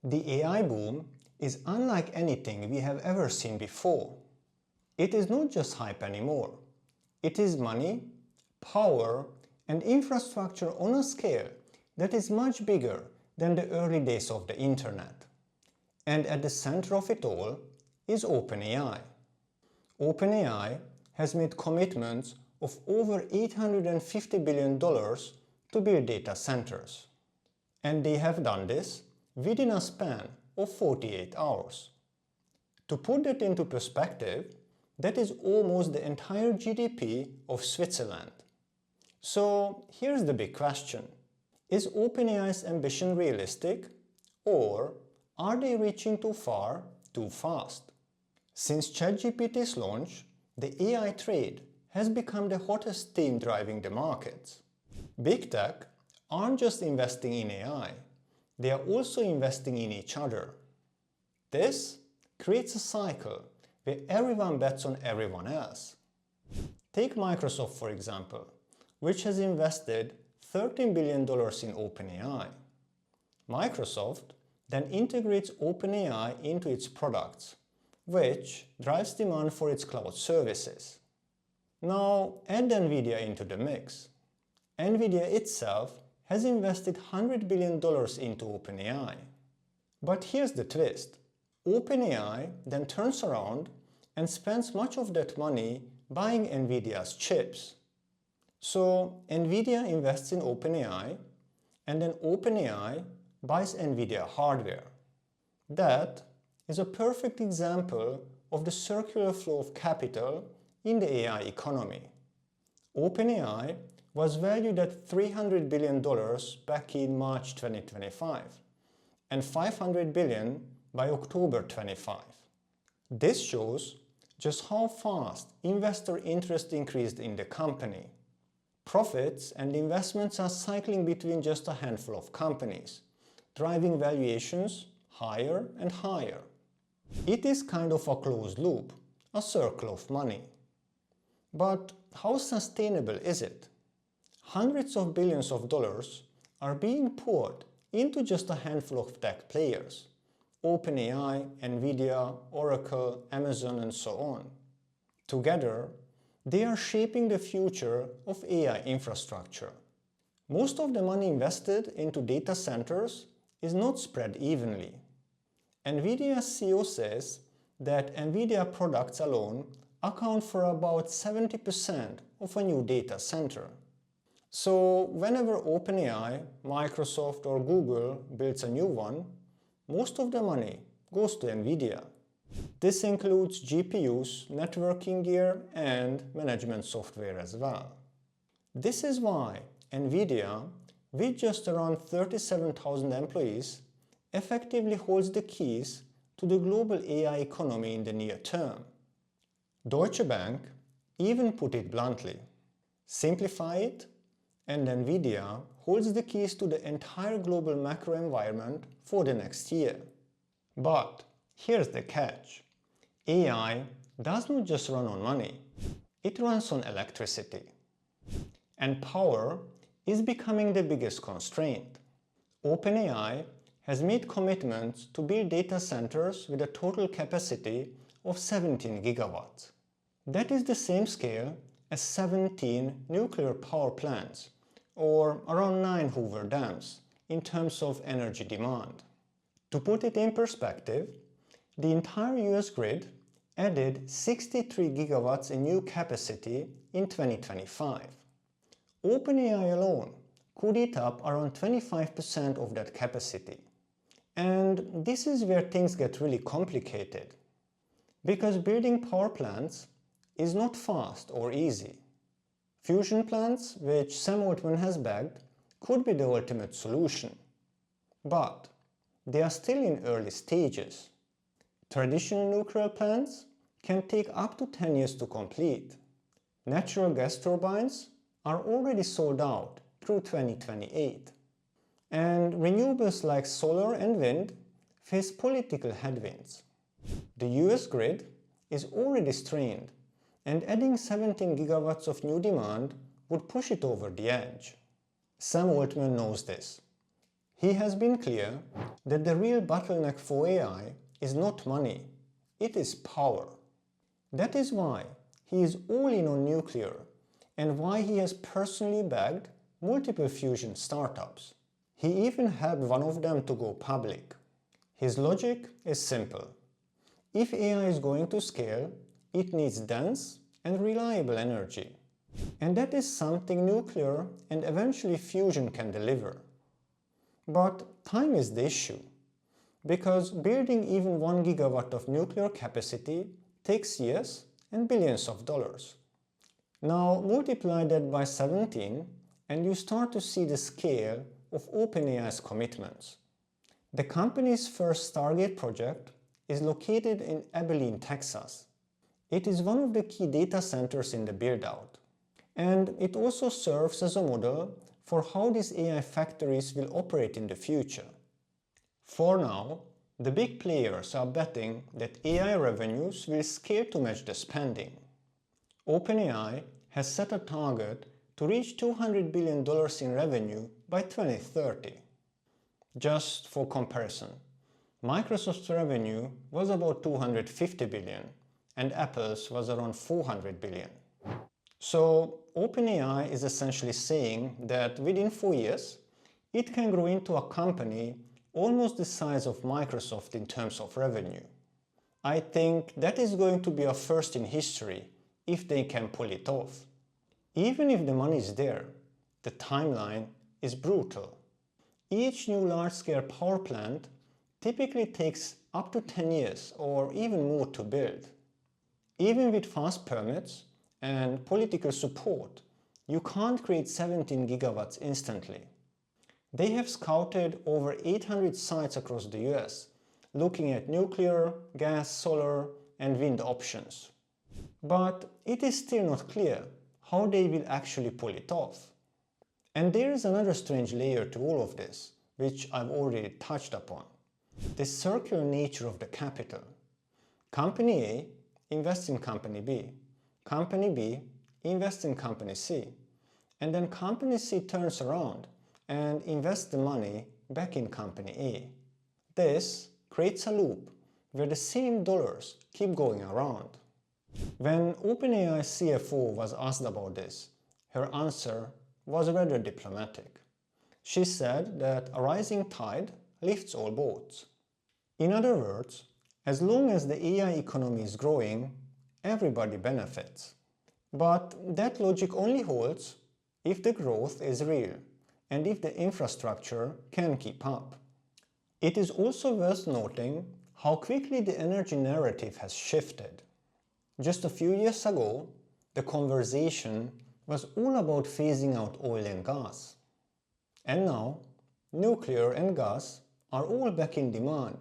The AI boom is unlike anything we have ever seen before. It is not just hype anymore. It is money, power, and infrastructure on a scale that is much bigger than the early days of the internet. And at the center of it all is OpenAI. OpenAI has made commitments of over $850 billion to build data centers. And they have done this within a span of 48 hours. To put that into perspective, that is almost the entire GDP of Switzerland. So here's the big question. Is OpenAI's ambition realistic, or are they reaching too far, too fast? Since ChatGPT's launch, the AI trade has become the hottest theme driving the markets. Big tech aren't just investing in AI, they are also investing in each other. This creates a cycle where everyone bets on everyone else. Take Microsoft, for example, which has invested $13 billion in OpenAI. Microsoft then integrates OpenAI into its products, which drives demand for its cloud services. Now add Nvidia into the mix. Nvidia itself has invested $100 billion into OpenAI. But here's the twist. OpenAI then turns around and spends much of that money buying Nvidia's chips. So Nvidia invests in OpenAI, and then OpenAI buys Nvidia hardware. That is a perfect example of the circular flow of capital in the AI economy. OpenAI was valued at $300 billion back in March 2025 and $500 billion by October 25. This shows just how fast investor interest increased in the company. Profits and investments are cycling between just a handful of companies, driving valuations higher and higher. It is kind of a closed loop, a circle of money. But how sustainable is it? Hundreds of billions of dollars are being poured into just a handful of tech players: OpenAI, Nvidia, Oracle, Amazon, and so on. Together, they are shaping the future of AI infrastructure. Most of the money invested into data centers is not spread evenly. Nvidia's CEO says that Nvidia products alone account for about 70% of a new data center. So whenever OpenAI, Microsoft, or Google builds a new one, most of the money goes to Nvidia. This includes GPUs, networking gear, and management software as well. This is why Nvidia, with just around 37,000 employees, effectively holds the keys to the global AI economy in the near term. Deutsche Bank even put it bluntly: simplify it, and Nvidia holds the keys to the entire global macro environment for the next year. But here's the catch. AI does not just run on money, it runs on electricity. And power is becoming the biggest constraint. OpenAI has made commitments to build data centers with a total capacity of 17 gigawatts. That is the same scale as 17 nuclear power plants, or around 9 Hoover dams, in terms of energy demand. To put it in perspective, the entire US grid added 63 gigawatts in new capacity in 2025. OpenAI alone could eat up around 25% of that capacity. And this is where things get really complicated, because building power plants is not fast or easy. Fusion plants, which Sam Altman has bagged, could be the ultimate solution. But they are still in early stages. Traditional nuclear plants can take up to 10 years to complete. Natural gas turbines are already sold out through 2028. And renewables like solar and wind face political headwinds. The US grid is already strained, and adding 17 gigawatts of new demand would push it over the edge. Sam Altman knows this. He has been clear that the real bottleneck for AI is not money, it is power. That is why he is all in on nuclear and why he has personally backed multiple fusion startups. He even helped one of them to go public. His logic is simple. If AI is going to scale, it needs dense and reliable energy. And that is something nuclear and eventually fusion can deliver. But time is the issue, because building even 1 gigawatt of nuclear capacity takes years and billions of dollars. Now multiply that by 17 and you start to see the scale of OpenAI's commitments. The company's first Stargate project is located in Abilene, Texas. It is one of the key data centers in the build-out. And it also serves as a model for how these AI factories will operate in the future. For now, the big players are betting that AI revenues will scale to match the spending. OpenAI has set a target to reach $200 billion in revenue by 2030. Just for comparison, Microsoft's revenue was about $250 billion and Apple's was around $400 billion. So OpenAI is essentially saying that within 4 years, it can grow into a company almost the size of Microsoft in terms of revenue. I think that is going to be a first in history if they can pull it off. Even if the money is there, the timeline is brutal. Each new large-scale power plant typically takes up to 10 years or even more to build. Even with fast permits and political support, you can't create 17 gigawatts instantly. They have scouted over 800 sites across the US, looking at nuclear, gas, solar, and wind options. But it is still not clear how they will actually pull it off. And there is another strange layer to all of this, which I've already touched upon. The circular nature of the capital. Company A invests in Company B. Company B invests in Company C. And then Company C turns around and invests the money back in Company A. This creates a loop where the same dollars keep going around. When OpenAI CFO was asked about this, her answer was rather diplomatic. She said that a rising tide lifts all boats. In other words, as long as the AI economy is growing, everybody benefits. But that logic only holds if the growth is real and if the infrastructure can keep up. It is also worth noting how quickly the energy narrative has shifted. Just a few years ago, the conversation was all about phasing out oil and gas. And now, nuclear and gas are all back in demand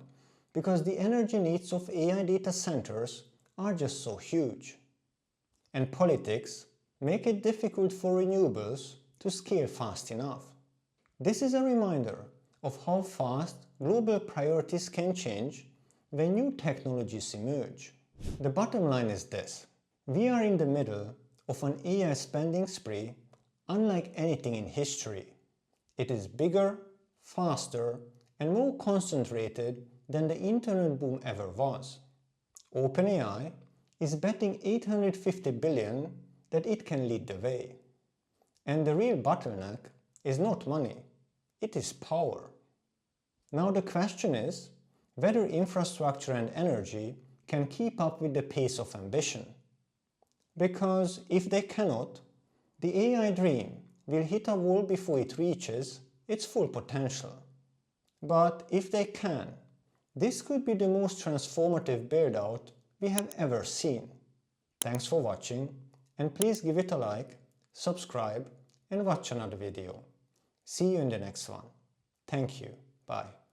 because the energy needs of AI data centers are just so huge. And politics make it difficult for renewables to scale fast enough. This is a reminder of how fast global priorities can change when new technologies emerge. The bottom line is this: we are in the middle of an AI spending spree unlike anything in history. It is bigger, faster, and more concentrated than the internet boom ever was. OpenAI is betting $850 billion that it can lead the way. And the real bottleneck is not money, it is power. Now the question is whether infrastructure and energy can keep up with the pace of ambition. Because if they cannot, the AI dream will hit a wall before it reaches its full potential. But if they can, this could be the most transformative build-out we have ever seen. Thanks for watching, and please give it a like, subscribe, and watch another video. See you in the next one. Thank you. Bye.